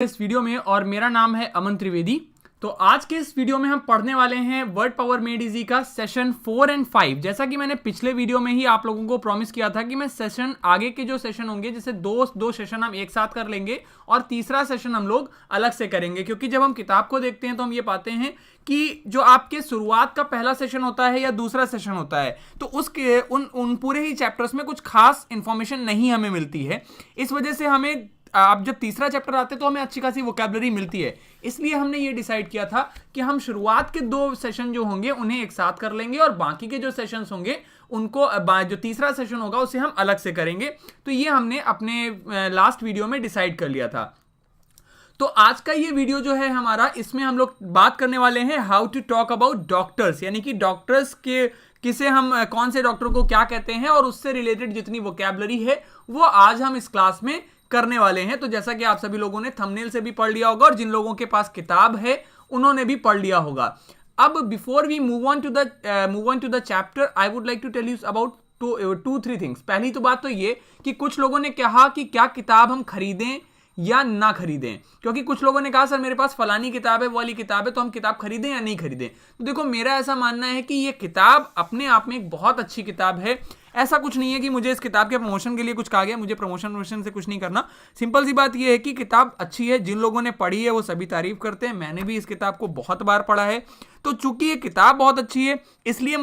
इस वीडियो में और मेरा नाम है अमन त्रिवेदी। तो आज के इस वीडियो में हम पढ़ने वाले हैं वर्ड पावर मेड इजी का सेशन 4 और 5। जैसा कि मैंने पिछले वीडियो में ही आप लोगों को प्रॉमिस किया था कि मैं सेशन आगे के जो सेशन होंगे जैसे दो सेशन हम एक साथ कर लेंगे और तीसरा सेशन हम लोग अलग से करेंगे, क्योंकि जब हम किताब को देखते हैं तो हम ये पाते हैं कि जो आपके शुरुआत का पहला सेशन होता है या दूसरा सेशन होता है तो उसके उन पूरे ही चैप्टर्स में कुछ खास इंफॉर्मेशन नहीं हमें मिलती है। इस वजह से हमें आप जब तीसरा चैप्टर आते हैं तो हमें अच्छी खासी वोकैबुलरी मिलती है। इसलिए हमने ये डिसाइड किया था कि हम शुरुआत के दो सेशन जो होंगे उन्हें एक साथ कर लेंगे और बाकी के जो सेशंस होंगे उनको जो तीसरा सेशन होगा उसे हम अलग से करेंगे। तो ये हमने अपने लास्ट वीडियो में डिसाइड कर लिया था। तो आज का ये वीडियो जो है हमारा, इसमें हम लोग बात करने वाले हैं how to talk about doctors, यानी कि डॉक्टर्स के किसे हम कौन से डॉक्टर को क्या कहते हैं और उससे रिलेटेड जितनी वोकैबुलरी है वो आज हम इस क्लास में करने वाले हैं। तो जैसा कि आप सभी लोगों ने थंबनेल से भी पढ़ लिया होगा और जिन लोगों के पास किताब है उन्होंने भी पढ़ लिया होगा। अब before we move on to the chapter, I would like to tell you about two three things. पहली तो बात तो ये कि कुछ लोगों ने कहा कि क्या किताब हम खरीदें या ना खरीदें, क्योंकि कुछ लोगों ने कहा सर मेरे पास फलानी किताब है, वो वाली किताब है, तो हम किताब खरीदें या नहीं खरीदें। तो देखो, मेरा ऐसा मानना है कि ये किताब अपने आप में एक बहुत अच्छी किताब है। ऐसा कुछ नहीं है कि मुझे इस किताब के प्रमोशन के लिए कुछ कहा गया, मुझे प्रमोशन से कुछ नहीं करना। सिंपल सी बात यह है कि किताब अच्छी है, जिन लोगों ने पढ़ी है वो सभी तारीफ करते हैं। मैंने भी इस किताब को बहुत बार पढ़ा है। तो चूंकि ये किताब बहुत अच्छी है इसलिए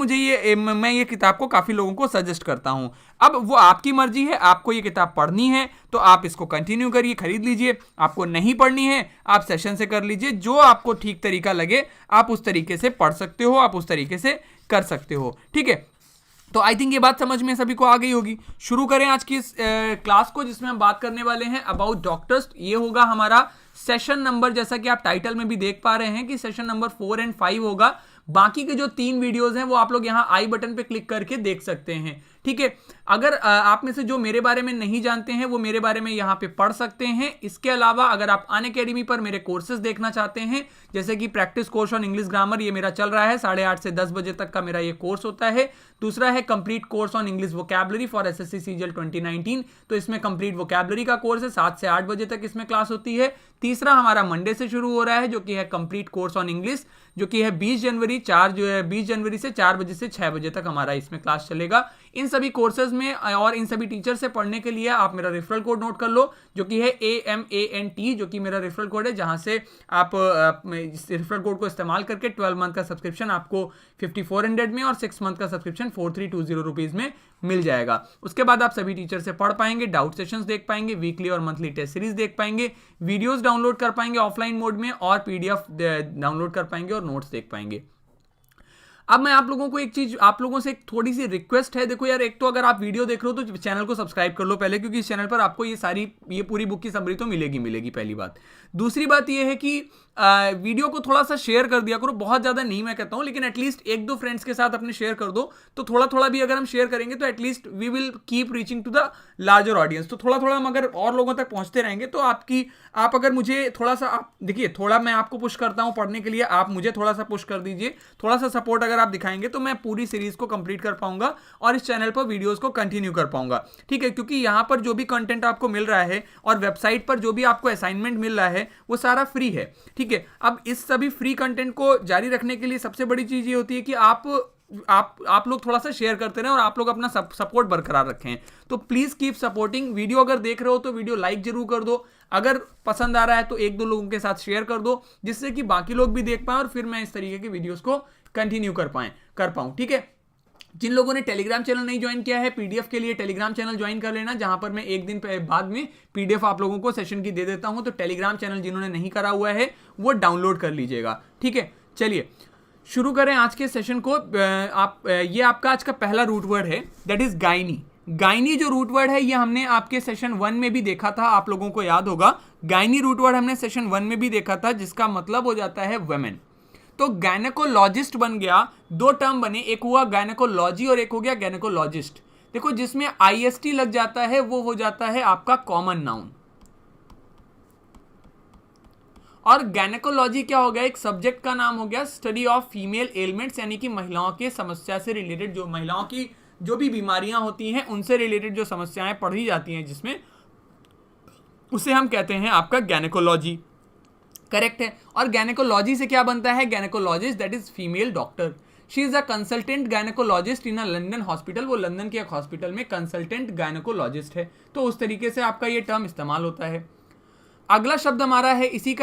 मैं ये किताब को काफ़ी लोगों को सजेस्ट करता हूँ। अब वो आपकी मर्जी है, आपको ये किताब पढ़नी है तो आप इसको कंटिन्यू करिए, खरीद लीजिए। आपको नहीं पढ़नी है आप सेशन से कर लीजिए। जो आपको ठीक तरीका लगे आप उस तरीके से पढ़ सकते हो, आप उस तरीके से कर सकते हो। ठीक है, तो आई थिंक ये बात समझ में सभी को आ गई होगी। शुरू करें आज की इस क्लास को, जिसमें हम बात करने वाले हैं अबाउट डॉक्टर्स। ये होगा हमारा सेशन नंबर, जैसा कि आप टाइटल में भी देख पा रहे हैं कि सेशन नंबर 4 और 5 होगा। बाकी के जो 3 वीडियोस हैं वो आप लोग यहाँ आई बटन पे क्लिक करके देख सकते हैं। ठीक है, अगर आप में से जो मेरे बारे में नहीं जानते हैं वो मेरे बारे में यहाँ पे पढ़ सकते हैं। इसके अलावा अगर आप अनअकैडमी पर मेरे कोर्सेज देखना चाहते हैं, जैसे कि practice course on English grammar, ये मेरा चल रहा है 8:30 से 10 बजे तक का मेरा ये कोर्स होता है। दूसरा है complete course on English vocabulary for SSC CGL 2019, तो इसमें कंप्लीट वोकैबुलरी का कोर्स है, 7 से 8 बजे तक इसमें क्लास होती है। तीसरा हमारा मंडे से शुरू हो रहा है जो कि है कंप्लीट कोर्स ऑन इंग्लिश, जो कि है 20 जनवरी से 4 बजे से 6 बजे तक हमारा इसमें क्लास चलेगा। इन सभी कोर्सेज में और इन सभी टीचर से पढ़ने के लिए आप मेरा रेफरल कोड नोट कर लो, जो कि है AMANT, जो कि मेरा रेफरल कोड है, जहां से आप इस रेफरल कोड को इस्तेमाल करके 12 मंथ का सब्सक्रिप्शन आपको 5400 में और 6 मंथ का सब्सक्रिप्शन 4320 रुपीज़ में मिल जाएगा। उसके बाद आप सभी टीचर से पढ़ पाएंगे, डाउट सेशंस देख पाएंगे, वीकली और मंथली टेस्ट सीरीज देख पाएंगे, वीडियोस डाउनलोड कर पाएंगे ऑफलाइन मोड में और PDF डाउनलोड कर पाएंगे और नोट्स देख पाएंगे। अब मैं आप लोगों को एक चीज, आप लोगों से एक थोड़ी सी रिक्वेस्ट है। देखो यार, एक तो अगर आप वीडियो देख रहे हो तो चैनल को सब्सक्राइब कर लो पहले, क्योंकि इस चैनल पर आपको ये पूरी बुक की समरी तो मिलेगी पहली बात। दूसरी बात ये है कि वीडियो को थोड़ा सा शेयर कर दिया करो, बहुत ज़्यादा नहीं मैं कहता हूँ, लेकिन एटलीस्ट 1-2 फ्रेंड्स के साथ अपने शेयर कर दो। तो थोड़ा भी अगर हम शेयर करेंगे तो at least we will keep reaching to the larger audience. तो थोड़ा हम अगर और लोगों तक पहुँचते रहेंगे तो आप अगर मुझे थोड़ा सा, आप देखिए, थोड़ा मैं आपको पुश करता हूँ पढ़ने के लिए, आप मुझे थोड़ा सा पुश कर दीजिए। थोड़ा सा सपोर्ट अगर आप दिखाएंगे तो मैं पूरी सीरीज को कंप्लीट कर पाऊंगा और इस चैनल पर वीडियोस को कंटिन्यू कर पाऊंगा। ठीक है, क्योंकि यहाँ पर जो भी कंटेंट आपको मिल रहा है और वेबसाइट पर जो भी आपको असाइनमेंट मिल रहा है वो सारा फ्री है। ठीक है, अब इस सभी फ्री कंटेंट को जारी रखने के लिए सबसे बड़ी चीज ये होती है कि आप लोग थोड़ा सा शेयर करते रहें और आप लोग अपना सपोर्ट बरकरार रखें। तो प्लीज कीप सपोर्टिंग। वीडियो अगर देख रहे हो तो वीडियो लाइक जरूर कर दो, अगर पसंद आ रहा है तो 1-2 लोगों के साथ शेयर कर दो, जिससे कि बाकी लोग भी देख पाएं और फिर मैं इस तरीके की वीडियोस को कंटिन्यू कर पाऊं। ठीक है, जिन लोगों ने टेलीग्राम चैनल नहीं ज्वाइन किया है, PDF के लिए टेलीग्राम चैनल ज्वाइन कर लेना, जहां पर मैं एक दिन बाद में PDF आप लोगों को सेशन की दे देता हूं। तो टेलीग्राम चैनल जिन्होंने नहीं करा हुआ है वो डाउनलोड कर लीजिएगा। ठीक है, चलिए शुरू करें आज के सेशन को। ये आपका आज का पहला रूट वर्ड है, दैट इज गायनी। गायनी जो रूट वर्ड है ये हमने आपके सेशन 1 में भी देखा था, आप लोगों को याद होगा। गायनी रूट वर्ड हमने सेशन 1 में भी देखा था, जिसका मतलब हो जाता है वुमेन। तो गायनेकोलॉजिस्ट बन गया, 2 टर्म बने, एक हुआ गायनेकोलॉजी और एक हो गया गायनेकोलॉजिस्ट। देखो, जिसमें IST लग जाता है वो हो जाता है आपका कॉमन नाउन। और गायनेकोलॉजी क्या हो गया, एक सब्जेक्ट का नाम हो गया, स्टडी ऑफ फीमेल एलिमेंट्स, यानी कि महिलाओं के समस्या से रिलेटेड, जो महिलाओं की जो भी बीमारियां होती हैं उनसे रिलेटेड जो समस्याएं पढ़ी जाती हैं जिसमें, उसे हम कहते हैं आपका गैनेकोलॉजी। करेक्ट है। और गैनेकोलॉजी से क्या बनता है? Gynaecologist that is female doctor. She is a consultant gynaecologist in a London hospital. वो लंदन के एक हॉस्पिटल में कंसल्टेंट गायनेकोलॉजिस्ट है। तो उस तरीके से आपका ये टर्म इस्तेमाल होता है। अगला शब्द हमारा है, इसी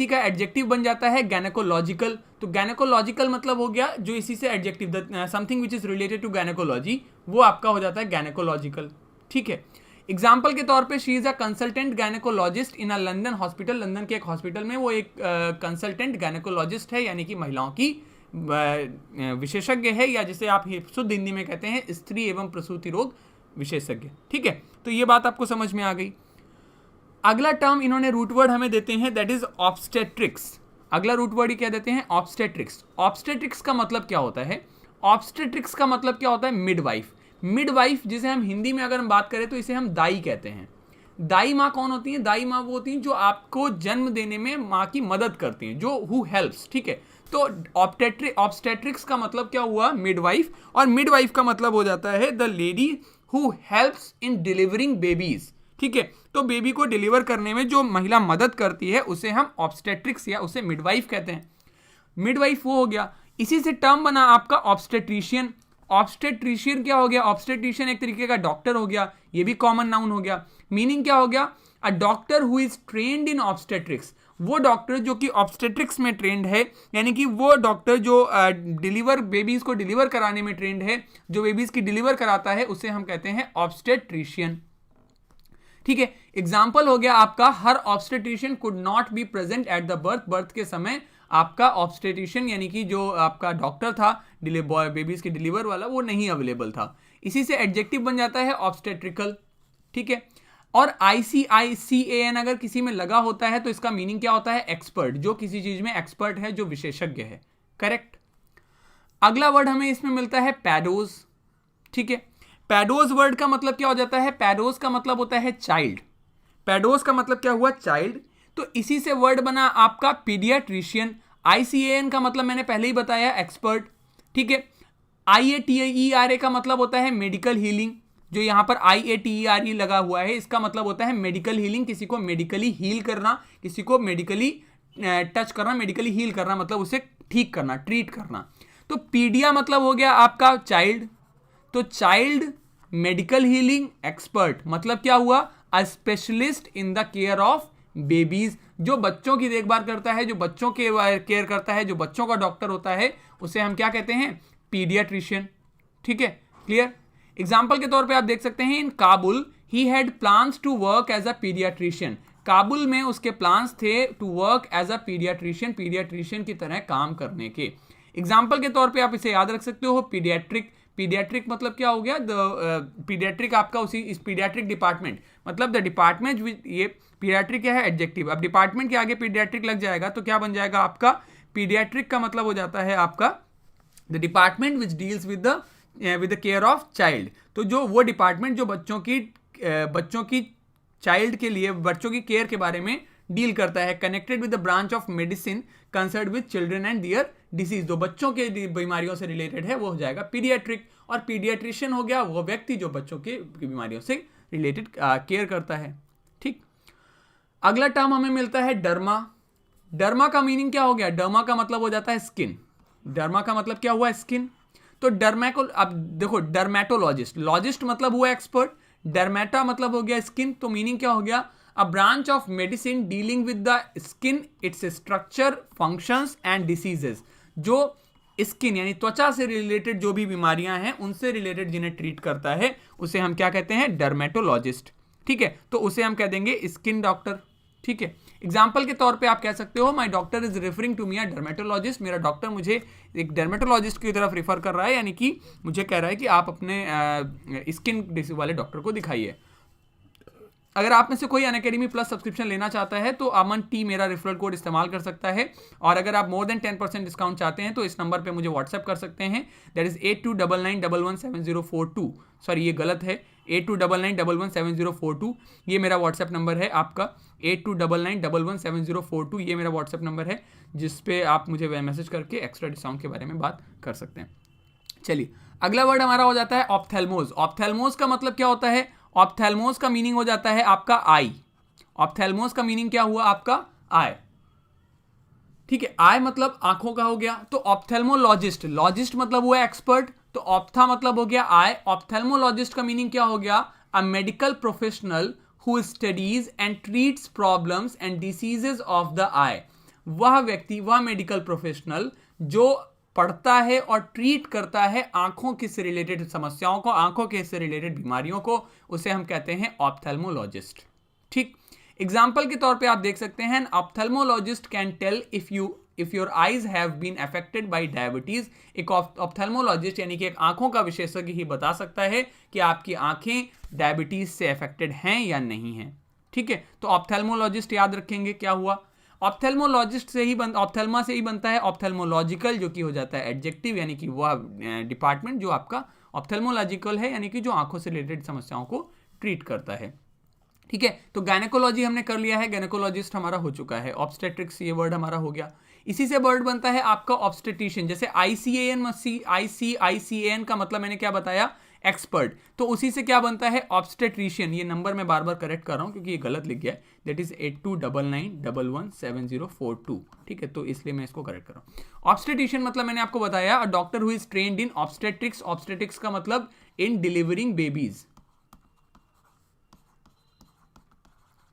का एडजेक्टिव बन जाता है गैनेकोलॉजिकल। तो गैनेकोलॉजिकल मतलब हो गया जो इसी से adjective, something which is related to gynaecology, वो आपका हो जाता है गैनेकोलॉजिकल। ठीक है। एग्जाम्पल के तौर पे she is a consultant gynaecologist in a London hospital. London के एक हॉस्पिटल में वो एक कंसल्टेंट गायनेकोलॉजिस्ट है, यानी कि महिलाओं की विशेषज्ञ है, या जिसे आप शुद्ध हिंदी में कहते हैं स्त्री एवं प्रसूति रोग विशेषज्ञ। ठीक है, तो ये बात आपको समझ में आ गई। अगला टर्म इन्होंने रूट वर्ड हमें देते हैं, दैट इज ऑब्स्टेट्रिक्स। अगला रूट वर्ड ही क्या देते हैं? ऑब्स्टेट्रिक्स। ऑब्स्टेट्रिक्स का मतलब क्या होता है? ऑब्स्टेट्रिक्स का मतलब क्या होता है? मिडवाइफ। मिडवाइफ जिसे हम हिंदी में अगर हम बात करें तो इसे हम दाई कहते हैं। दाई माँ कौन होती है? दाई माँ वो होती हैं जो आपको जन्म देने में माँ की मदद करती हैं, जो हु हेल्प्स। ठीक है, तो ऑब्स्टेट्रिक्स का मतलब क्या हुआ? मिडवाइफ। और मिडवाइफ का मतलब हो जाता है the lady who helps in delivering babies. ठीक है, तो बेबी को डिलीवर करने में जो महिला मदद करती है उसे हम ऑब्स्टेट्रिक्स या उसे मिडवाइफ कहते हैं। मिडवाइफ वो हो गया। इसी से टर्म बना आपका ऑब्स्टेट्रिशियन। ऑब्स्टेट्रिशियन क्या हो गया? ऑब्स्टेट्रिशियन एक तरीके का डॉक्टर हो गया, ये भी कॉमन नाउन हो गया। मीनिंग क्या हो गया? A doctor who is trained in obstetrics. वो डॉक्टर जो कि ऑब्स्टेट्रिक्स में ट्रेंड है, यानी कि वो डॉक्टर जो बेबीज को डिलीवर कराने में ट्रेंड है, जो बेबीज की डिलीवर कराता है, उसे हम कहते हैं ऑब्स्टेट्रिशियन। ठीक है, एग्जाम्पल हो गया आपका, her obstetrician could not be present at the birth. Birth के समय आपका ऑब्स्टेट्रिशियन यानी कि जो आपका डॉक्टर था बेबीज के डिलीवर वाला, वो नहीं अवेलेबल था। इसी से एडजेक्टिव बन जाता है ऑब्स्टेट्रिकल। ठीक है, और ICICAN अगर किसी में लगा होता है तो इसका मीनिंग क्या होता है? एक्सपर्ट, जो किसी चीज में एक्सपर्ट है, जो विशेषज्ञ है। करेक्ट। अगला वर्ड हमें इसमें मिलता है पैडोज। ठीक है, पैडोज वर्ड का मतलब क्या हो जाता है? पैडोज का मतलब होता है चाइल्ड। पैडोज का मतलब क्या हुआ? चाइल्ड। तो इसी से वर्ड बना आपका पीडियाट्रिशियन। ICAN का मतलब मैंने पहले ही बताया, एक्सपर्ट। ठीक है, IATERA का मतलब होता है मेडिकल हीलिंग। जो यहां पर IATERE लगा हुआ है, इसका मतलब होता है मेडिकल हीलिंग, किसी को मेडिकली हील करना, किसी को मेडिकली टच करना। मेडिकली हील करना मतलब उसे ठीक करना, ट्रीट करना। तो पीडिया मतलब हो गया आपका चाइल्ड। तो चाइल्ड मेडिकल हीलिंग एक्सपर्ट मतलब क्या हुआ? A specialist in the care of babies. जो बच्चों की देखभाल करता है, जो बच्चों के केयर करता है, जो बच्चों का डॉक्टर होता है, उसे हम क्या कहते हैं? पीडियाट्रिशियन। ठीक है, क्लियर। एग्जाम्पल के तौर पे आप देख सकते हैं, in Kabul he had plans to work as a paediatrician. Kabul में उसके प्लान्स थे to work as a paediatrician, paediatrician की तरह काम करने के। एग्जाम्पल के तौर पे आप इसे याद रख सकते हो, पीडियाट्रिक। पीडियाट्रिक मतलब क्या हो गया? पीडियाट्रिक आपका उसी इस पीडियाट्रिक डिपार्टमेंट, मतलब द डिपार्टमेंट विद, ये पीडियाट्रिक क्या है? एडजेक्टिव। अब डिपार्टमेंट के आगे पीडियाट्रिक लग जाएगा तो क्या बन जाएगा आपका? पीडियाट्रिक का मतलब हो जाता है आपका the department which deals with the care of child. तो जो वो डिपार्टमेंट जो बच्चों की चाइल्ड के लिए, बच्चों की केयर के बारे में डील करता है। Connected with the branch of medicine concern with children and their disease. जो बच्चों के बीमारियों से रिलेटेड है वो हो जाएगा पीडियाट्रिक। और पीडियाट्रिशियन हो गया वो व्यक्ति जो बच्चों की बीमारियों से रिलेटेड केयर करता है। ठीक। अगला टर्म हमें मिलता है डर्मा। डर्मा का मीनिंग क्या हो गया? डर्मा का मतलब हो जाता है स्किन। डर्मा का मतलब क्या हुआ? स्किन। तो अब देखो, डर्मेटोलॉजिस्ट, लॉजिस्ट मतलब हुआ एक्सपर्ट, डर्मेटा मतलब हो गया स्किन। तो मीनिंग क्या हो गया? A branch of medicine dealing with the skin, its structure, functions and diseases. जो स्किन यानी त्वचा से रिलेटेड जो भी बीमारियां हैं उनसे रिलेटेड जिन्हें ट्रीट करता है, उसे हम क्या कहते हैं? डर्मेटोलॉजिस्ट। ठीक है, तो उसे हम कह देंगे स्किन डॉक्टर। ठीक है, एग्जाम्पल के तौर पे आप कह सकते हो, my doctor is referring to me a dermatologist. मेरा डॉक्टर मुझे एक डर्मेटोलॉजिस्ट की तरफ रेफर कर रहा है, यानी कि मुझे कह रहा है कि आप अपने स्किन डिसीज वाले डॉक्टर को दिखाइए। अगर आप में से कोई अनअकैडमी प्लस सब्सक्रिप्शन लेना चाहता है तो अमन टी मेरा रेफरल कोड इस्तेमाल कर सकता है। और अगर आप मोर देन 10% डिस्काउंट चाहते हैं तो इस नंबर पे मुझे व्हाट्सएप कर सकते हैं, दैट इज 8299117042। सॉरी, ये गलत है, 8299117042 ये मेरा व्हाट्सएप नंबर है आपका। 8299117042 ये मेरा व्हाट्सएप नंबर है, जिस पे आप मुझे मैसेज करके एक्स्ट्रा डिस्काउंट के बारे में बात कर सकते हैं। चलिए, अगला वर्ड हमारा हो जाता है ऑप्थेल्मोस। ऑप्थेल्मोस का मतलब क्या होता है? ऑप्थेल्मोस का मीनिंग हो जाता है आपका आई। ऑप्थेल्मोस का मीनिंग क्या हुआ आपका? आई। ठीक है, आई मतलब आंखों का हो गया, तो ऑप्थेल्मोलॉजिस्ट, लॉजिस्ट मतलब हुआ एक्सपर्ट, तो ऑप्था मतलब हो गया आई, ऑप्थेल्मोलॉजिस्ट का मीनिंग क्या हो गया? A medical professional who studies and treats problems and diseases of the eye. वह व्यक्ति, वह मेडिकल प्रोफेशनल जो पढ़ता है और ट्रीट करता है आंखों के से रिलेटेड समस्याओं को, आंखों के से रिलेटेड बीमारियों को, उसे हम कहते हैं ऑप्थेल्मोलॉजिस्ट। ठीक, एग्जाम्पल के तौर पे आप देख सकते हैं, ophthalmologist can tell if your eyes have been affected by diabetes. एक ऑप्थेल्मोलॉजिस्ट यानी कि एक आंखों का विशेषज्ञ ही बता सकता है कि आपकी आंखें डायबिटीज से अफेक्टेड हैं या नहीं हैं। ठीक है, तो ऑप्थेल्मोलॉजिस्ट याद रखेंगे क्या हुआ? ऑप्थेल्मोलॉजिस्ट से ही ऑप्थेल्मा से ही बनता है ऑप्थेल्मोलॉजिकल, जो कि हो जाता है एडजेक्टिव, यानी कि वह डिपार्टमेंट जो आपका ऑप्थेल्मोलॉजिकल है, यानी कि जो आंखों से रिलेटेड समस्याओं को ट्रीट करता है। ठीक है, तो गायनेकोलॉजी हमने कर लिया है, गायनेकोलॉजिस्ट हमारा हो चुका है। ऑब्स्टेट्रिक्स ये वर्ड हमारा हो गया। इसी से वर्ड बनता है आपका ऑब्स्टेट्रिशियन, जैसे ICAN का मतलब मैंने क्या बताया? एक्सपर्ट। तो उसी से क्या बनता है? ऑब्स्टेट्रिशियन। ये नंबर मैं बार बार करेक्ट कर रहा हूं क्योंकि ये गलत लिख गया है, दैट इज 8299117042। ठीक है, तो इसलिए मैं इसको करेक्ट कर रहा हूं। ऑब्स्टेट्रिशियन मतलब मैंने आपको बताया, a doctor who is trained in obstetrics. Obstetrics का मतलब इन डिलीवरिंग बेबीज।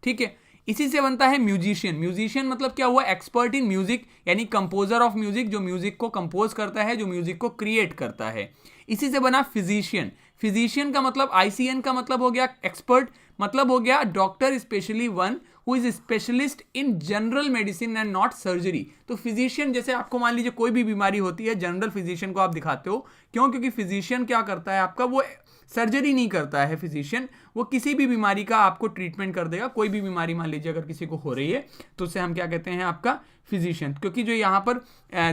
ठीक है, इसी से बनता है म्यूजिशियन। म्यूजिशियन मतलब क्या हुआ? एक्सपर्ट इन म्यूजिक, यानी कंपोजर ऑफ म्यूजिक, जो म्यूजिक को कंपोज करता है, जो म्यूजिक को क्रिएट करता है। इसी से बना फिजिशियन। फिजिशियन का मतलब, ICN का मतलब हो गया एक्सपर्ट, मतलब हो गया doctor specially one who is specialist in general medicine and not surgery. तो फिजिशियन, जैसे आपको मान लीजिए कोई भी बीमारी होती है, जनरल फिजिशियन को आप दिखाते हो, क्यों? क्योंकि फिजिशियन क्या करता है आपका? वो सर्जरी नहीं करता है फिजिशियन, वो किसी भी बीमारी का आपको ट्रीटमेंट कर देगा। कोई भी बीमारी मान लीजिए अगर किसी को हो रही है तो उसे हम क्या कहते हैं? आपका फिजिशियन। क्योंकि जो यहाँ पर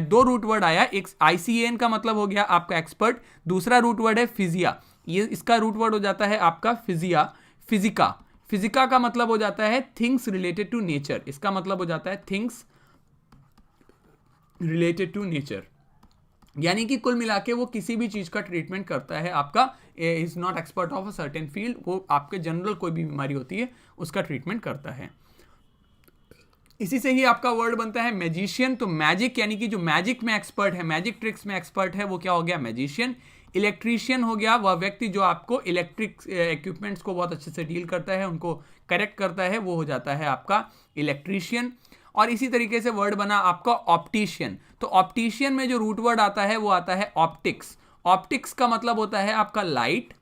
दो रूट वर्ड आया, एक ICAN का मतलब हो गया आपका एक्सपर्ट, दूसरा रूट वर्ड है फिजिया, ये इसका रूट वर्ड हो जाता है आपका फिजिका। फिजिका का मतलब हो जाता है थिंग्स रिलेटेड टू नेचर, इसका मतलब हो जाता है थिंग्स रिलेटेड टू नेचर, यानी कि कुल मिला के वो किसी भी चीज का ट्रीटमेंट करता है आपका, is not expert of a certain field, वो आपके जनरल कोई भी बीमारी होती है उसका ट्रीटमेंट करता है। इसी से ही आपका वर्ड बनता है मैजिशियन। तो मैजिक यानी कि जो मैजिक में एक्सपर्ट है, मैजिक ट्रिक्स में एक्सपर्ट है, वो क्या हो गया? मैजिशियन। इलेक्ट्रीशियन हो गया वह व्यक्ति जो आपको इलेक्ट्रिक इक्विपमेंट्स को बहुत अच्छे से डील करता है, उनको करेक्ट करता है, वो हो जाता है आपका इलेक्ट्रीशियन। और इसी तरीके से वर्ड बना आपका ऑप्टिशियन। तो ऑप्टिशियन में जो रूट वर्ड आता है वो आता है ऑप्टिक्स। ऑप्टिक्स का मतलब होता है आपका लाइट,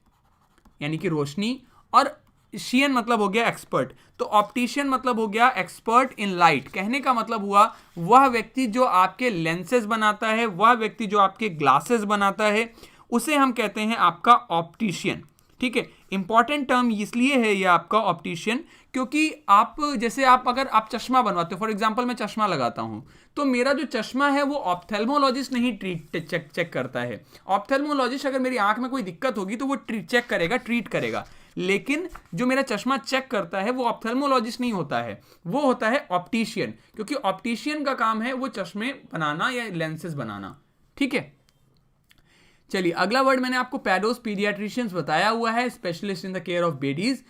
यानी कि रोशनी, और शियन मतलब हो गया एक्सपर्ट। तो ऑप्टिशियन मतलब हो गया एक्सपर्ट इन लाइट। कहने का मतलब हुआ वह व्यक्ति जो आपके लेंसेज बनाता है, वह व्यक्ति जो आपके ग्लासेस बनाता है, उसे हम कहते हैं आपका ऑप्टिशियन। ठीक है, इंपॉर्टेंट टर्म इसलिए है ये आपका ऑप्टिशियन क्योंकि आप जैसे अगर आप चश्मा बनवाते हो, फॉर एग्जांपल मैं चश्मा लगाता हूं, तो मेरा जो चश्मा है वो ऑप्थेल्मोलॉजिस्ट नहीं चेक करता है। ऑप्थेल्मोलॉजिस्ट अगर मेरी आंख में कोई दिक्कत होगी तो वो चेक करेगा, ट्रीट करेगा, लेकिन जो मेरा चश्मा चेक करता है वो ऑप्थेल्मोलॉजिस्ट नहीं होता है, वो होता है ऑप्टिशियन, क्योंकि ऑप्टिशियन का काम है वो चश्मे बनाना या लेंसेज बनाना। ठीक है, चलिए अगला वर्ड मैंने आपको पैडोस पीडियाट्रिशियंस बताया हुआ है, specialist in the care of babies.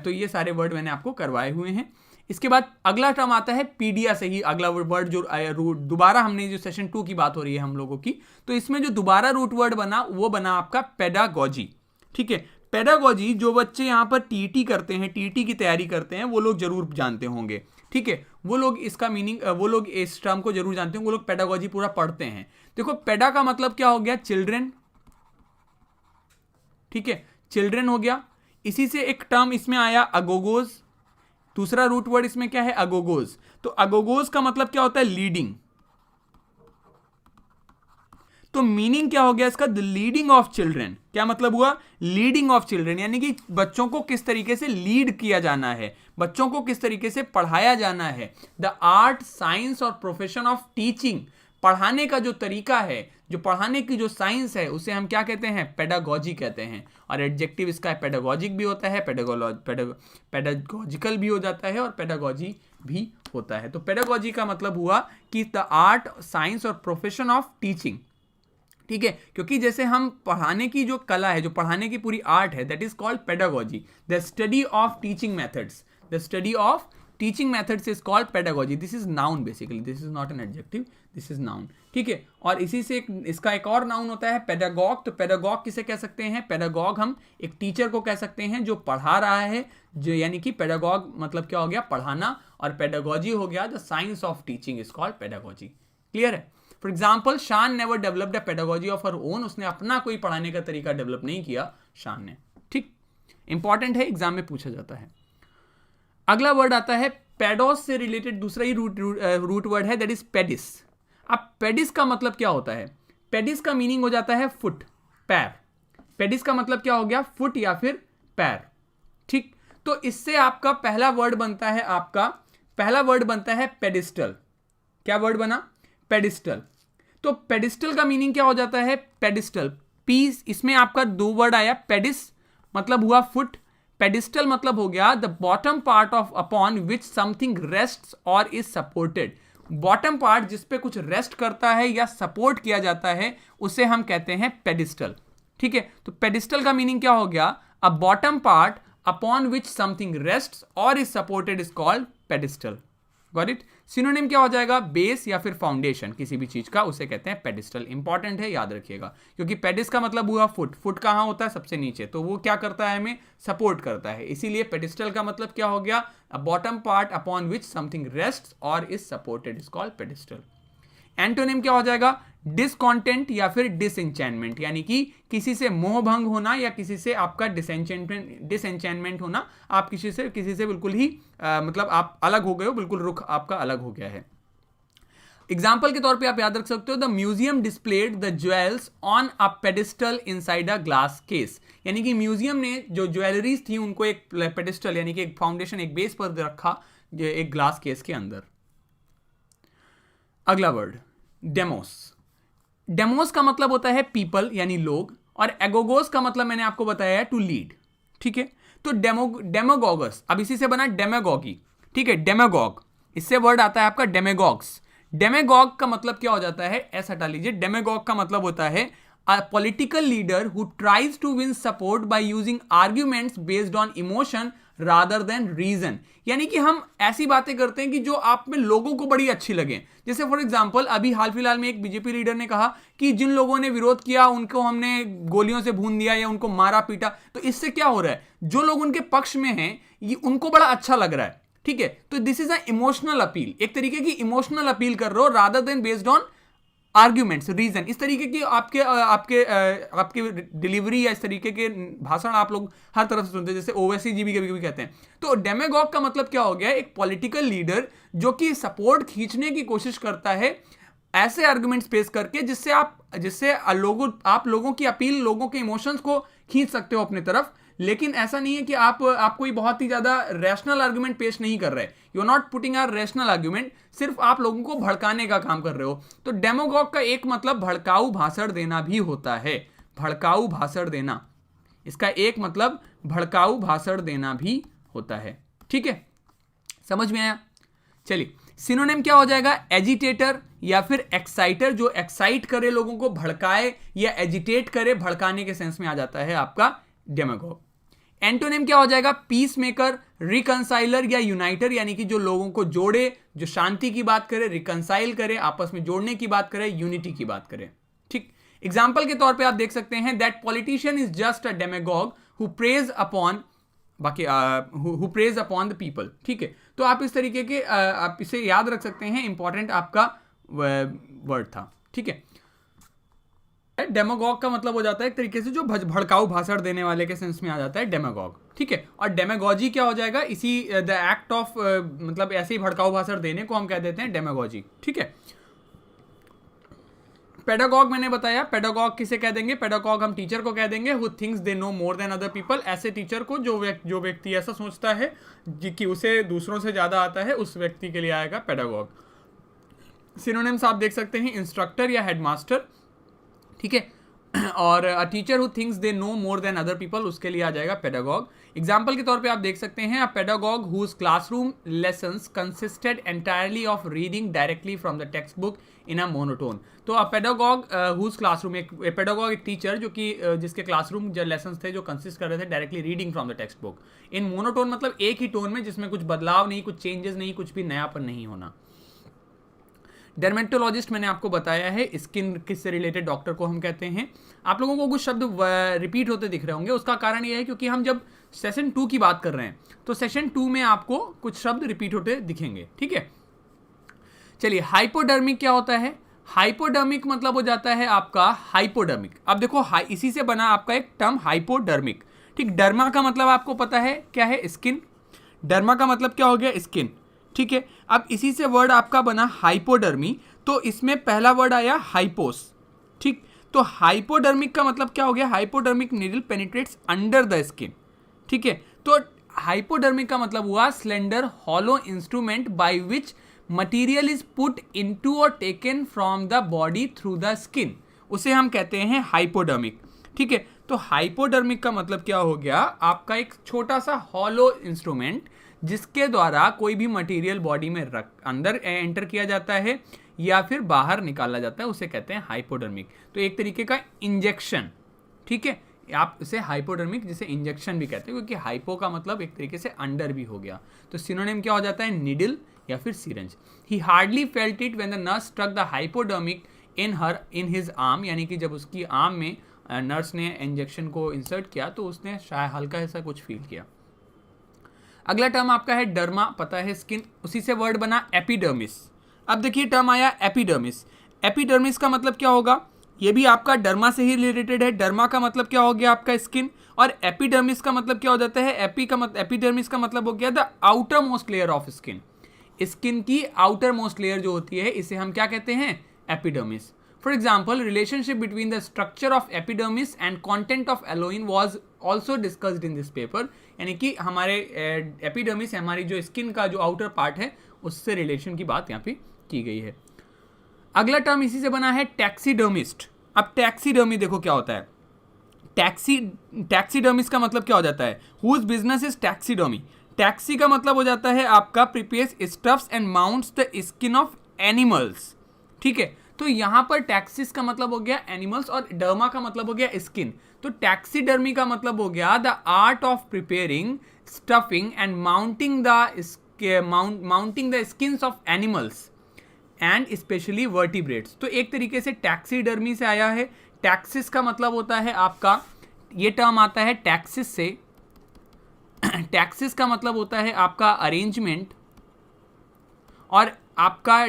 तो ये सारे वर्ड मैंने आपको करवाए हुए हैं। इसके बाद अगला टर्म आता है पीडिया से ही अगला वर्ड, जो दोबारा हमने जो सेशन 2 की बात हो रही है हम लोगों की, तो इसमें जो दोबारा रूट वर्ड बना वो बना आपका पेडागॉजी। ठीक है, पेडागॉजी जो बच्चे यहाँ पर टीटी करते हैं, टीटी की तैयारी करते हैं, वो लोग जरूर जानते होंगे। ठीक है, वो लोग इसका मीनिंग, वो लोग इस टर्म को जरूर जानते होंगे, वो लोग पेडागॉजी पूरा पढ़ते हैं। देखो पेडा का मतलब क्या हो गया? चिल्ड्रेन। ठीक है, चिल्ड्रेन हो गया। इसी से एक टर्म इसमें आया अगोगोज, दूसरा रूट वर्ड इसमें क्या है? अगोगोज। तो अगोगोज का मतलब क्या होता है? लीडिंग। तो मीनिंग क्या हो गया इसका? The leading of children. क्या मतलब हुआ? लीडिंग ऑफ चिल्ड्रेन, यानी कि बच्चों को किस तरीके से लीड किया जाना है, बच्चों को किस तरीके से पढ़ाया जाना है। द आर्ट, साइंस और प्रोफेशन ऑफ टीचिंग, पढ़ाने का जो तरीका है, जो पढ़ाने की जो साइंस है, उसे हम क्या कहते हैं? पेडागॉजी कहते हैं। और एडजेक्टिव इसका पेडागॉजिक भी होता है, पेडागॉजिकल भी हो जाता है, और पेडागॉजी भी होता है। तो पेडागॉजी का मतलब हुआ कि द आर्ट, साइंस और प्रोफेशन ऑफ टीचिंग। ठीक है, क्योंकि जैसे हम पढ़ाने की जो कला है, जो पढ़ाने की पूरी आर्ट है, that is called pedagogy, the study of teaching methods, the study of teaching methods is called pedagogy. This is noun basically, this is not an adjective, this is noun, ठीक है। और इसी से इसका एक और नाउन होता है पेडागॉग। तो पेडागॉग किसे कह सकते हैं? पेडागॉग हम एक टीचर को कह सकते हैं जो पढ़ा रहा है, जो यानी कि पेडागॉग मतलब क्या हो गया? पढ़ाना। और पेडागोजी हो गया the science of teaching is called pedagogy. Clear है? फॉर एग्जाम्पल, शान never developed a pedagogy of her own. उसने अपना कोई पढ़ाने का तरीका डेवलप नहीं किया शान ने, ठीक। इंपॉर्टेंट है, एग्जाम में पूछा जाता है। अगला वर्ड आता है पेडोस से रिलेटेड दूसरा ही रूट वर्ड है, दैट इज पेडिस। अब पेडिस का मतलब क्या होता है? पेडिस का मीनिंग हो जाता है फुट, पैर। पेडिस का मतलब क्या हो गया? फुट या फिर पैर, ठीक। तो इससे आपका पहला वर्ड बनता है पेडिस्टल। क्या वर्ड बना? पेडिस्टल। तो पेडिस्टल का मीनिंग क्या हो जाता है? पेडिस्टल, पीस, इसमें आपका दो वर्ड आया, पेडिस मतलब हुआ फुट, पेडिस्टल मतलब हो गया the bottom part of upon which something rests और इज सपोर्टेड। बॉटम पार्ट जिस पे कुछ रेस्ट करता है या सपोर्ट किया जाता है उसे हम कहते हैं पेडिस्टल, ठीक है। तो पेडिस्टल का मीनिंग क्या हो गया? A bottom part upon which something rests और is supported is called pedestal. Got it? Synonym क्या हो जाएगा? बेस या फिर फाउंडेशन किसी भी चीज का, उसे कहते हैं पेडिस्टल। इंपॉर्टेंट है, याद रखिएगा, क्योंकि पेडिस का मतलब हुआ फुट। फुट कहां होता है? सबसे नीचे। तो वो क्या करता है? हमें सपोर्ट करता है, इसीलिए पेडिस्टल का मतलब क्या हो गया? A bottom part upon which something rests और is supported is called pedestal. Antonym क्या हो जाएगा? डिसकॉन्टेंट या फिर डिसएंचैनमेंट, यानी कि किसी से मोह भंग होना या किसी से आपका डिसएंचैनमेंट होना। आप किसी से बिल्कुल ही मतलब आप अलग हो गए हो, बिल्कुल रुख आपका अलग हो गया है। एग्जाम्पल के तौर पे आप याद रख सकते हो, the museum displayed the jewels on a pedestal inside a glass case. यानी कि म्यूजियम ने जो ज्वेलरीज थी उनको एक पेडिस्टल यानी कि एक फाउंडेशन, एक बेस पर रखा, एक ग्लास केस के अंदर। अगला वर्ड डेमोस। डेमोस का मतलब होता है पीपल यानी लोग, और एगोगोस का मतलब मैंने आपको बताया है टू लीड, ठीक है। तो डेमोगोगस, अब इसी से बना डेमागोगी, ठीक है। डेमागोग, इससे वर्ड आता है आपका डेमागोग्स। डेमागोग का मतलब क्या हो जाता है? ऐसा हटा लीजिए। डेमागोग का मतलब होता है a political leader who tries to win support by using arguments based on emotion rather than reason। यानी कि हम ऐसी बातें करते हैं कि जो आप में लोगों को बड़ी अच्छी लगे। जैसे फॉर एग्जांपल, अभी हाल फिलहाल में एक बीजेपी लीडर ने कहा कि जिन लोगों ने विरोध किया उनको हमने गोलियों से भून दिया या उनको मारा पीटा। तो इससे क्या हो रहा है? जो लोग उनके पक्ष में हैं ये उनको बड़ा अच्छा लग रहा है, ठीक है। तो this is a emotional appeal, एक तरीके की इमोशनल अपील कर रहे हो rather than based on arguments, reason. इस तरीके की आपके डिलीवरी या इस तरीके के भाषण आप लोग हर तरफ से सुनते हैं, जैसे ओवैसी जी भी कभी कभी कहते हैं। तो डेमागोग का मतलब क्या हो गया? एक पॉलिटिकल लीडर जो कि सपोर्ट खींचने की कोशिश करता है ऐसे आर्गुमेंट्स पेश करके जिससे आप लोगों की अपील, लोगों के इमोशंस को खींच सकते हो अपनी तरफ। लेकिन ऐसा नहीं है कि आप कोई बहुत ही ज्यादा रैशनल आर्गुमेंट पेश नहीं कर रहे, you are not putting a rational argument, सिर्फ आप लोगों को भड़काने का काम कर रहे हो। तो डेमागोग का एक मतलब भड़काऊ भाषण देना भी होता है। भड़काऊ भाषण देना, इसका एक मतलब भड़काऊ भाषण देना भी होता है, ठीक है। समझ में आया? चलिए, सिनोनिम क्या हो जाएगा? एजिटेटर या फिर एक्साइटर, जो एक्साइट करे, लोगों को भड़काए या एजिटेट करे, भड़काने के सेंस में आ जाता है आपका डेमागोग। एंटोनिम क्या हो जाएगा? पीस मेकर, रिकंसाइलर या यूनाइटर, यानी कि जो लोगों को जोड़े, जो शांति की बात करे, रिकंसाइल करे, आपस में जोड़ने की बात करे, यूनिटी की बात करे, ठीक। एग्जाम्पल के तौर पे आप देख सकते हैं that politician is just a demagogue who preys upon the people, ठीक है। तो आप इस तरीके के आप इसे याद रख सकते हैं, इंपॉर्टेंट आपका वर्ड था, ठीक है। डेमागोग का मतलब हो जाता है एक तरीके से जो भड़काऊ भाषण देने वाले के सेंस में आ जाता है डेमागोग, ठीक है। और डेमागोजी क्या हो जाएगा? इसी द एक्ट ऑफ मतलब ऐसे ही भड़काऊ भाषण देने को हम कह देते हैं डेमागोजी, ठीक है। पेडागॉग मैंने बताया, पेडागॉग किसे कह देंगे? पेडागॉग हम टीचर को कह देंगे who thinks they know more than other people. ऐसे टीचर को जो व्यक्ति ऐसा सोचता है कि उसे दूसरों से ज्यादा आता है, उस व्यक्ति के लिए आएगा पेडागॉग। सिनोनिम्स आप देख सकते हैं, इंस्ट्रक्टर या हेडमास्टर, ठीक है। और a teacher who thinks they know more than other people, उसके लिए आ जाएगा पेडागॉग। एग्जाम्पल के तौर पे आप देख सकते हैं, a pedagogue whose classroom lessons consisted entirely of reading directly from the text book in a monotone. तो अ पेडागॉग हुज क्लासरूम, एक पेडागॉग एक टीचर जो कि जिसके क्लासरूम जो लेसन्स थे जो कंसिस्ट कर रहे थे directly reading from the text book in monotone, मतलब एक ही टोन में जिसमें कुछ बदलाव नहीं, कुछ चेंजेस नहीं, कुछ भी नयापन नहीं होना। डर्मेटोलॉजिस्ट मैंने आपको बताया है, स्किन किससे रिलेटेड डॉक्टर को हम कहते हैं। आप लोगों को कुछ शब्द रिपीट होते दिख रहे होंगे, उसका कारण यह है क्योंकि हम जब सेशन 2 की बात कर रहे हैं तो सेशन 2 में आपको कुछ शब्द रिपीट होते दिखेंगे, ठीक है। चलिए, हाइपोडर्मिक क्या होता है? हाइपोडर्मिक मतलब हो जाता है आपका हाइपोडर्मिक। अब देखो, इसी से बना आपका एक टर्म हाइपोडर्मिक, ठीक। डर्मा का मतलब आपको पता है क्या है? स्किन। डर्मा का मतलब क्या हो गया? स्किन, ठीक है। अब इसी से वर्ड आपका बना हाइपोडर्मी, तो इसमें पहला वर्ड आया हाइपोस, ठीक। तो हाइपोडर्मिक का मतलब क्या हो गया? Hypodermic needle penetrates under the skin, ठीक है। तो हाइपोडर्मिक का मतलब हुआ slender hollow instrument by which material is put into और taken from the body through the skin, उसे हम कहते हैं हाइपोडर्मिक, ठीक है। तो हाइपोडर्मिक का मतलब क्या हो गया? आपका एक छोटा सा हॉलो इंस्ट्रूमेंट जिसके द्वारा कोई भी मटेरियल बॉडी में अंदर एंटर किया जाता है या फिर बाहर निकाला जाता है, उसे कहते हैं हाइपोडर्मिक। तो एक तरीके का इंजेक्शन, ठीक है। आप इसे हाइपोडर्मिक, जिसे इंजेक्शन भी कहते हैं, क्योंकि हाइपो का मतलब एक तरीके से अंडर भी हो गया। तो सिनोनिम क्या हो जाता है? निडल या फिर syringe. He hardly felt it when the nurse struck the hypodermic in his arm, यानी कि जब उसकी आर्म में नर्स ने इंजेक्शन को इंसर्ट किया तो उसने शायद हल्का ऐसा कुछ फील किया। अगला टर्म आपका है डर्मा, पता है स्किन, उसी से वर्ड बना एपिडर्मिस। अब देखिए टर्म आया एपिडर्मिस। एपिडर्मिस का मतलब क्या होगा? ये भी आपका डर्मा से ही रिलेटेड है। डर्मा का मतलब क्या हो गया? आपका स्किन। और एपिडर्मिस का मतलब क्या हो जाता है? एपिडर्मिस का मतलब हो गया the outer most layer of skin. Skin की आउटर मोस्ट लेयर जो होती है, इसे हम क्या कहते हैं? Epidermis. For example, relationship between the structure of epidermis and content of एलोइन was also discussed in this paper, यानी कि हमारे एपिडर्मिस, हमारी जो स्किन का जो आउटर पार्ट है, उससे रिलेशन की बात यहाँ पे की गई है। अगला टर्म इसी से बना है टैक्सीडर्मिस्ट। अब टैक्सीडर्मी देखो क्या होता है। टैक्सीडर्मिस्ट का मतलब क्या हो जाता है? Whose business is taxidermy. Taxi का मतलब हो जाता है आपका prepares stuffs and mounts the skin of animals, ठीक है। तो यहां पर टैक्सिस का मतलब हो गया एनिमल्स और डर्मा का मतलब हो गया स्किन। तो टैक्सीडर्मी का मतलब हो गया the art of preparing, stuffing and mounting the skins of animals and specially vertebrates. तो एक तरीके से टैक्सीडर्मी से आया है। टैक्सिस का मतलब होता है आपका, ये टर्म आता है टैक्सिस से। टैक्सिस का मतलब होता है आपका अरेंजमेंट, और आपका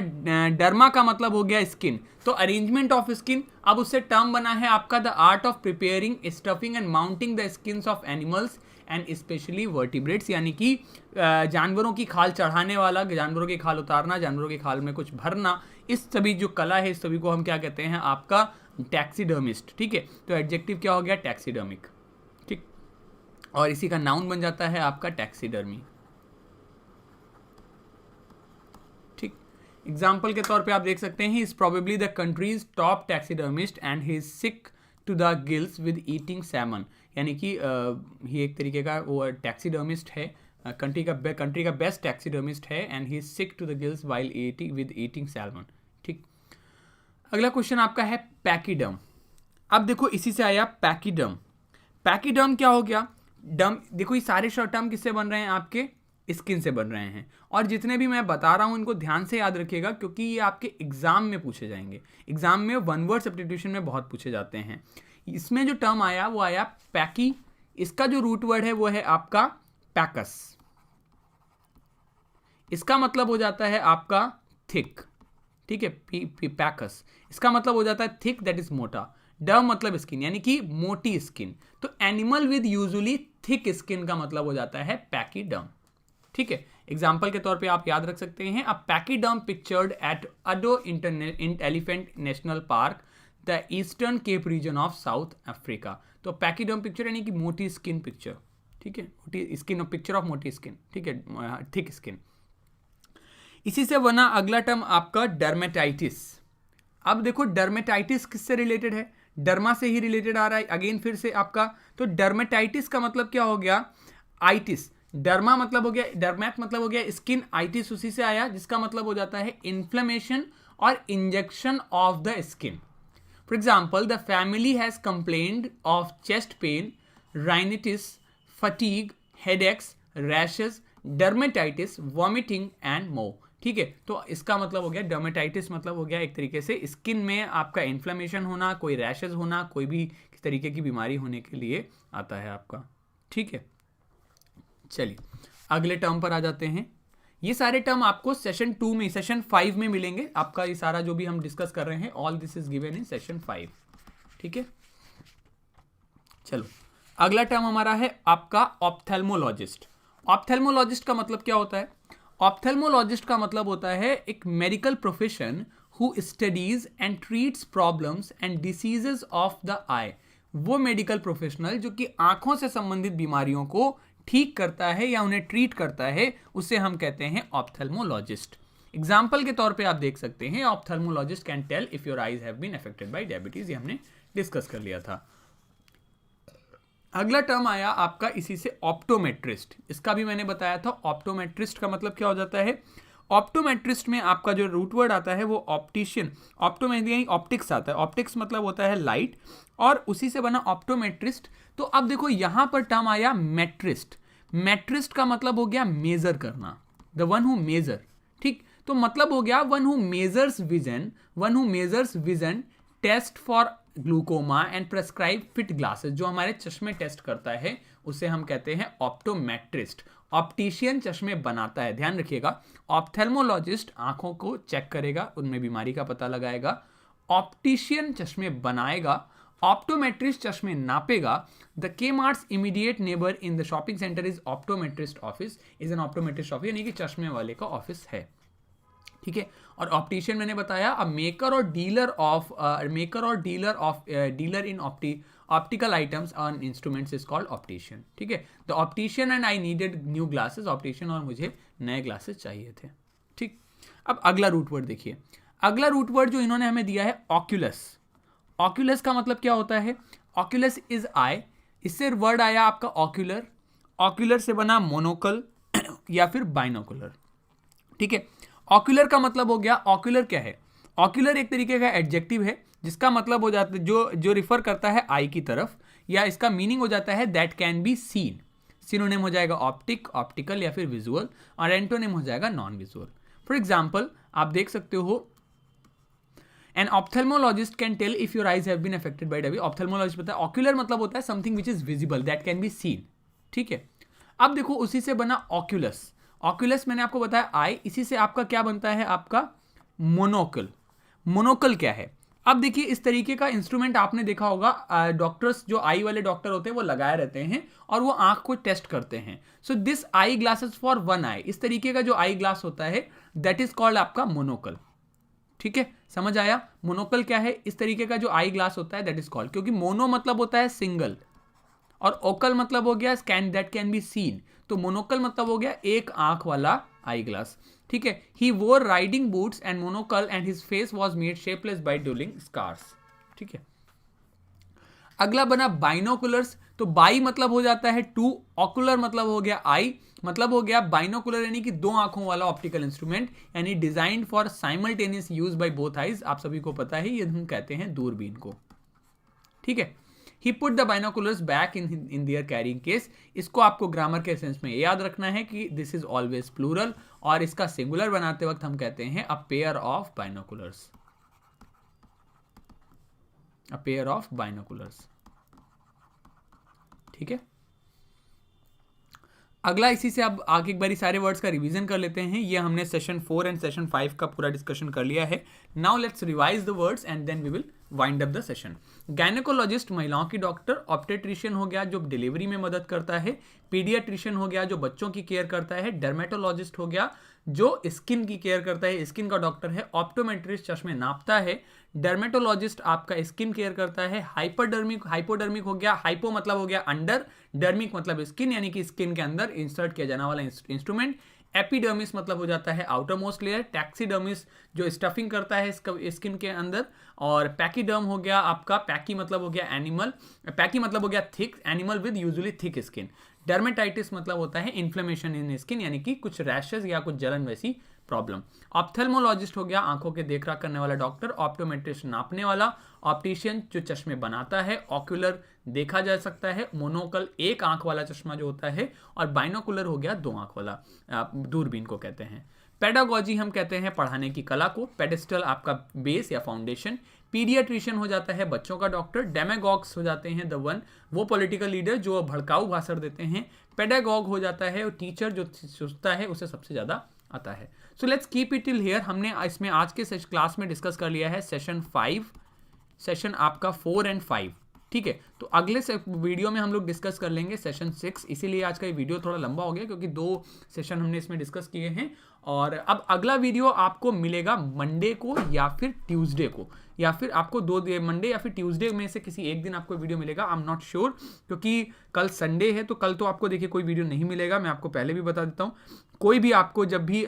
डर्मा का मतलब हो गया स्किन। तो अरेंजमेंट ऑफ स्किन। अब उससे टर्म बना है आपका the art of preparing, stuffing and mounting the skins of animals and specially vertebrates, यानी कि जानवरों की खाल चढ़ाने वाला, जानवरों की खाल उतारना, जानवरों की खाल में कुछ भरना, इस सभी जो कला है, इस सभी को हम क्या कहते हैं? आपका टैक्सीडर्मिस्ट, ठीक है। तो एडजेक्टिव क्या हो गया? टैक्सीडर्मिक, ठीक। और इसी का नाउन बन जाता है आपका टैक्सीडर्मी, ठीक। एग्जाम्पल के तौर पे आप देख सकते हैं, he is probably the country's top taxidermist and he is sick to the gills with eating salmon, यानी कि ये एक तरीके का वो टैक्सीडर्मिस्ट है, कंट्री का बेस्ट टैक्सीडर्मिस्ट है, and he is sick to the gills while eating salmon, ठीक। अगला क्वेश्चन आपका है पैकीडर्म। अब देखो इसी से आया पैकीडर्म। पैकीडर्म क्या हो गया? डर्म, देखो ये सारे शॉर्ट टर्म किससे बन रहे हैं? आपके स्किन से बन रहे हैं। और जितने भी मैं बता रहा हूं इनको ध्यान से याद रखिएगा, क्योंकि ये आपके एग्जाम में पूछे जाएंगे। एग्जाम में वन वर्ड सब्स्टिट्यूशन में बहुत पूछे जाते हैं। इसमें जो टर्म आया वो आया पैकी। इसका जो रूट वर्ड है वो है आपका पैकस। इसका मतलब हो जाता है आपका थिक, ठीक है। पैकस इसका मतलब हो जाता है थिक, दैट इज मोटा। डर्म मतलब स्किन, यानी कि मोटी स्किन। तो animal with usually thick skin का मतलब हो जाता है पैकीडर्म, ठीक है। एग्जाम्पल के तौर पे आप याद रख सकते हैं, a pachyderm pictured at Addo Elephant National Park, the Eastern Cape region of South Africa. तो पैकीडर्म पिक्चर यानी कि मोटी स्किन पिक्चर, ठीक है। मोटी स्किन, पिक्चर ऑफ मोटी स्किन, ठीक है, थिक स्किन। इसी से बना अगला टर्म आपका डर्मेटाइटिस। अब देखो डर्मेटाइटिस किससे रिलेटेड है? डर्मा से ही रिलेटेड आ रहा है अगेन फिर से आपका। तो डर्मेटाइटिस का मतलब क्या हो गया, आइटिस। डर्मा मतलब हो गया, डर्मैट मतलब हो गया स्किन, आइटिस उसी से आया जिसका मतलब हो जाता है इन्फ्लेमेशन और injection of the skin. For example, the family has complained of chest pain, rhinitis, fatigue, headaches, rashes, dermatitis, vomiting and more. ठीक है, तो इसका मतलब हो गया डर्मेटाइटिस मतलब हो गया एक तरीके से स्किन में आपका इन्फ्लेमेशन होना, कोई रैशेज होना, कोई भी किस तरीके की बीमारी होने के लिए आता है आपका। ठीक है, चलिए अगले टर्म पर आ जाते हैं। ये सारे टर्म आपको सेशन 2 में, सेशन 5 में मिलेंगे। आपका ये सारा जो भी हम डिस्कस कर रहे हैं, all this is given in session 5। ठीक है, चलो अगला टर्म हमारा है आपका ऑप्थेल्मोलॉजिस्ट। ऑप्थेल्मोलॉजिस्ट का मतलब क्या होता है? ऑप्थेल्मोलॉजिस्ट का मतलब होता है एक medical profession who studies and treats problems and diseases of the eye. वो मेडिकल प्रोफेशनल जो कि आंखों से संबंधित बीमारियों को ठीक करता है या उन्हें ट्रीट करता है, उसे हम कहते हैं ऑप्थेल्मोलॉजिस्ट। एग्जाम्पल के तौर पे आप देख सकते हैं, ophthalmologist can tell if your eyes have been affected by diabetes. ये हमने डिस्कस कर लिया था। अगला टर्म आया आपका इसी से ऑप्टोमेट्रिस्ट। इसका भी मैंने बताया था। ऑप्टोमेट्रिस्ट का मतलब क्या हो जाता है? ऑप्टोमेट्रिस्ट में आपका जो रूट वर्ड आता है वो ऑप्टिशियन, ऑप्टोमेट्री ऑप्टिक्स आता है। ऑप्टिक्स मतलब होता है लाइट, और उसी से बना ऑप्टोमेट्रिस्ट। तो अब देखो यहां पर टर्म आया मेट्रिस्ट। मेट्रिस्ट का मतलब हो गया मेजर करना, द वन हु मेजर। ठीक, तो मतलब हो गया one who measures vision, one who measures vision, test for glaucoma and prescribe fit glasses. जो हमारे चश्मे टेस्ट करता है उसे हम कहते हैं ऑप्टोमेट्रिस्ट। ऑप्टिशियन चश्मे बनाता है, ध्यान रखिएगा। ऑप्थेल्मोलॉजिस्ट आंखों को चेक करेगा, उनमें बीमारी का पता लगाएगा। ऑप्टिशियन चश्मे बनाएगा, ऑप्टोमेट्रिस्ट चश्मे नापेगा। The Kmart's immediate neighbour in the shopping centre is optometrist office, is an optometrist office, यानी कि चश्मे वाले का ऑफिस है। ठीक है, और ऑप्टिशियन मैंने बताया अ मेकर और dealer of dealer in optical items and instruments is called optician. ठीक है, the optician and I needed new glasses. Optician और मुझे नए ग्लासेस चाहिए थे। ठीक, अब अगला रूट वर्ड देखिए। अगला रूट वर्ड जो इन्होंने हमें दिया है ऑक्यूलस। ऑक्यूलस का मतलब क्या होता है? ऑक्यूलस इज आई, इससे वर्ड आया आपका ऑक्यूलर। ऑक्यूलर से बना मोनोकल या फिर बाइनोकुलर। ठीक है, ऑक्यूलर का मतलब हो गया, ऑक्यूलर क्या है? ऑक्यूलर एक तरीके का एडजेक्टिव है जिसका मतलब हो जाता है जो रिफर करता है आई की तरफ, या इसका मीनिंग हो जाता है that can be scene. Synonym हो जाएगा ऑप्टिक, ऑप्टिकल या फिर विजुअल, और एंटोनिम हो जाएगा नॉन विजुअल। फॉर एग्जाम्पल आप देख सकते हो, an ophthalmologist can tell if your eyes have been affected by diabetes. Ophthalmologist पता है ऑक्यूलर मतलब होता है something which is visible, that can be seen. ठीक है, अब देखो उसी से बना ऑक्यूलस। ऑक्यूलस मैंने आपको बताया आई, इसी से आपका क्या बनता है? आपका मोनोकल। मोनोकल क्या है? अब देखिए इस तरीके का इंस्ट्रूमेंट आपने देखा होगा, डॉक्टर्स जो आई वाले डॉक्टर होते हैं वो लगाए रहते हैं और वो आंख को टेस्ट करते हैं। So this eye glasses for one eye, इस तरीके का जो आई ग्लास होता है दैट इज कॉल्ड आपका मोनोकल। ठीक है, समझ आया? मोनोकल क्या है? इस तरीके का जो आई ग्लास होता है दैट इज कॉल्ड, क्योंकि मोनो मतलब होता है सिंगल और ओकल मतलब हो गया can, that can be scene. तो मोनोकल मतलब हो गया एक आंख वाला आई ग्लास। ठीक है, he wore riding boots and monocle and his face was made shapeless by duelling scars. ठीक है, अगला बना बाइनोकुलर्स। तो बाई मतलब हो जाता है टू, ऑकुलर मतलब हो गया आई, मतलब हो गया बाइनोकुलर यानी कि दो आंखों वाला ऑप्टिकल इंस्ट्रूमेंट, यानी designed for simultaneous use by both eyes. आप सभी को पता है ये हम कहते हैं दूरबीन को। ठीक है, he put the binoculars back in their carrying case. इसको आपको ग्रामर के सेंस में याद रखना है कि दिस इज ऑलवेज प्लूरल, और इसका सिंगुलर बनाते वक्त हम कहते हैं a pair of binoculars, a pair of binoculars. ठीक है, अगला इसी से अब आगे एक बारी सारे वर्ड्स का रिवीजन कर लेते हैं। ये हमने सेशन 4 एंड सेशन 5 का पूरा डिस्कशन कर लिया है। Now let's revise the words and then we will wind up the session. Gynaecologist महिलाओं की डॉक्टर, ऑप्टेट्रिशियन हो गया जो डिलीवरी में मदद करता है, पीडियाट्रिशियन हो गया जो बच्चों की केयर करता है, डर्मेटोलॉजिस्ट हो गया जो स्किन की केयर करता है, स्किन का डॉक्टर है, ऑप्टोमेट्रिस्ट चश्मे नापता है, डर्मेटोलॉजिस्ट आपका स्किन केयर करता है, हाइपोडर्मिक हो गया, हाइपो मतलब हो गया अंडर, डर्मिक मतलब स्किन यानी कि स्किन के अंदर इंसर्ट किया जाने वाला इंस्ट्रूमेंट, एपिडर्मिस मतलब हो जाता है आउटर मोस्ट लेयर, टैक्सीडर्मिस जो स्टफिंग करता है स्किन के अंदर, और पैकीडर्म हो गया आपका, पैकी मतलब हो गया एनिमल, पैकी मतलब हो गया thick, animal with usually thick skin. Dermatitis मतलब होता है इन्फ्लेमेशन इन स्किन, यानी कि कुछ रैशेस या कुछ जलन वैसी प्रॉब्लम। ऑप्थेल्मोलॉजिस्ट हो गया आंखों के देख रेख करने वाला डॉक्टर, ऑप्टोमेट्रिस्ट नापने वाला, ऑप्टिशियन जो चश्मे बनाता है, ऑक्यूलर देखा जा सकता है, मोनोकल एक आंख वाला चश्मा जो होता है, और बाइनोकुलर हो गया 2 आंख वाला, दूरबीन को कहते हैं। पेडागोजी हम कहते हैं पढ़ाने की कला को, पेडेस्टल आपका बेस या फाउंडेशन, पीडियाट्रिशियन हो जाता है बच्चों का डॉक्टर, डेमागॉग्स हो जाते हैं वो पॉलिटिकल लीडर जो भड़काऊ भाषण देते हैं, पेडागॉग हो जाता है टीचर जो सोचता है उसे सबसे ज़्यादा आता है। So let's keep it till here. हमने इसमें आज के क्लास में डिस्कस कर लिया है सेशन 5, सेशन आपका 4 और 5, ठीक है। तो अगले वीडियो में हम लोग डिस्कस कर लेंगे सेशन 6, इसीलिए आज का ये वीडियो थोड़ा लंबा हो गया क्योंकि 2 सेशन हमने इसमें डिस्कस किए हैं। और अब अगला वीडियो आपको मिलेगा मंडे को या फिर ट्यूसडे को, या फिर आपको मंडे या फिर ट्यूसडे में से किसी एक दिन आपको वीडियो मिलेगा, आई एम नॉट श्योर, क्योंकि कल संडे है तो कल तो आपको देखिए कोई वीडियो नहीं मिलेगा, मैं आपको पहले भी बता देता हूँ। कोई भी आपको जब भी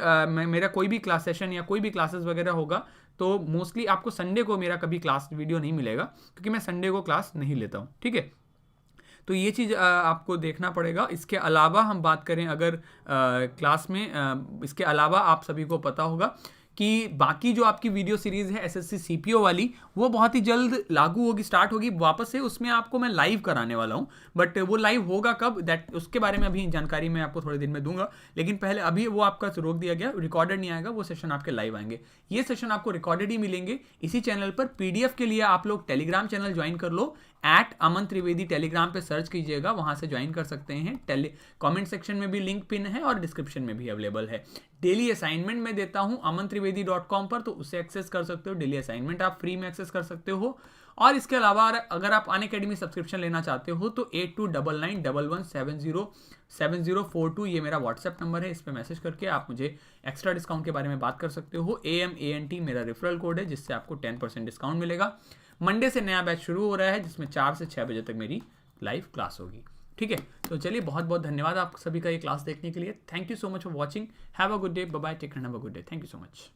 मेरा कोई भी क्लास सेशन या कोई भी क्लासेस वगैरह होगा तो मोस्टली आपको संडे को मेरा कभी क्लास वीडियो नहीं मिलेगा, क्योंकि मैं संडे को क्लास नहीं लेता हूँ, ठीक है। तो ये चीज़ आपको देखना पड़ेगा। इसके अलावा हम बात करें अगर क्लास में इसके अलावा आप सभी को पता होगा कि बाकी जो आपकी वीडियो सीरीज़ है एसएससी सीपीओ वाली, वो बहुत ही जल्द लागू होगी, स्टार्ट होगी वापस से। उसमें आपको मैं लाइव कराने वाला हूँ, बट वो लाइव होगा कब उसके बारे में अभी जानकारी मैं आपको थोड़े दिन में दूंगा। लेकिन पहले अभी वो आपका रोक दिया गया, रिकॉर्डेड नहीं आएगा, वो सेशन आपके लाइव आएंगे। ये सेशन आपको रिकॉर्डेड ही मिलेंगे इसी चैनल पर। पीडीएफ के लिए आप लोग टेलीग्राम चैनल ज्वाइन कर लो, @अमन त्रिवेदी टेलीग्राम पे सर्च कीजिएगा, वहां से ज्वाइन कर सकते हैं। कमेंट सेक्शन में भी लिंक पिन है और डिस्क्रिप्शन में भी अवेलेबल है। डेली असाइनमेंट मैं देता हूं amantrivedi.com पर, तो उसे एक्सेस कर सकते हो। डेली असाइनमेंट आप फ्री में एक्सेस कर सकते हो। और इसके अलावा अगर आप अनअकैडमी सब्सक्रिप्शन लेना चाहते हो तो 8299117042 ये मेरा व्हाट्सएप नंबर है, इस पर मैसेज करके आप मुझे एक्स्ट्रा डिस्काउंट के बारे में बात कर सकते हो। AMANT मेरा रेफरल कोड है, जिससे आपको 10% डिस्काउंट मिलेगा। मंडे से नया बैच शुरू हो रहा है, जिसमें 4 से 6 बजे तक मेरी लाइव क्लास होगी, ठीक है। तो चलिए, बहुत बहुत धन्यवाद आप सभी का ये क्लास देखने के लिए। Thank you so much for watching. Have a good day, bye bye, take care, have a good day, thank you so much.